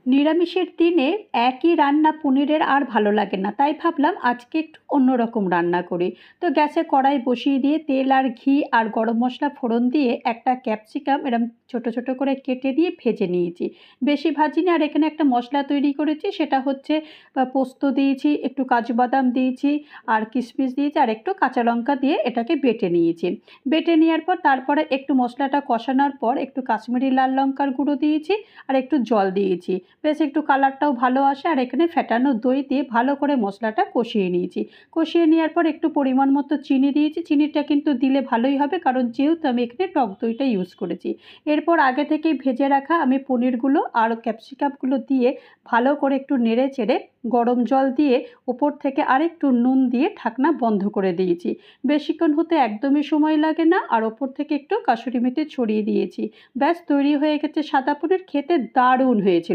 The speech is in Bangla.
নিরামিষের দিনে একই রান্না পনিরের আর ভালো লাগে না, তাই ভাবলাম আজকে একটু অন্যরকম রান্না করি। তো গ্যাসে কড়াই বসিয়ে দিয়ে তেল আর ঘি আর গরম মশলা ফোড়ন দিয়ে একটা ক্যাপসিকাম এরম ছোট ছোট করে কেটে দিয়ে ভেজে নিয়েছি। বেশি ভাজিনি। আর এখানে একটা মশলা তৈরি করেছি, সেটা হচ্ছে পোস্ত দিয়েছি, একটু কাজু বাদাম দিয়েছি, আর কিশমিশ দিয়েছি, আর একটু কাঁচা লঙ্কা দিয়ে এটাকে বেটে নিয়েছি। বেটে নেওয়ার পর তারপরে একটু মশলাটা কষানোর পর একটু কাশ্মীরি লাল লঙ্কার গুঁড়ো দিয়েছি, আর একটু জল দিয়েছি। বেশ একটু কালারটাও ভালো আসে। আর এখানে ফেটানো দই দিয়ে ভালো করে মশলাটা কষিয়ে নিয়েছি। কষিয়ে নেওয়ার পর একটু পরিমাণ মতো চিনি দিয়েছি। চিনিটা কিন্তু দিলে ভালোই হবে, কারণ যেহেতু আমি এখানে টক দইটা ইউজ করেছি। এরপর আগে থেকেই ভেজে রাখা আমি পনিরগুলো আর ক্যাপসিকামগুলো দিয়ে ভালো করে একটু নেড়ে চেড়ে গরম জল দিয়ে ওপর থেকে আরেকটু নুন দিয়ে ঢাকনা বন্ধ করে দিয়েছি। বেশিক্ষণ হতে একদমই সময় লাগে না। আর ওপর থেকে একটু কাসুরি মেথি ছড়িয়ে দিয়েছি। ব্যাস তৈরি হয়ে গেছে সাদা পনির। খেতে দারুণ হয়েছিল।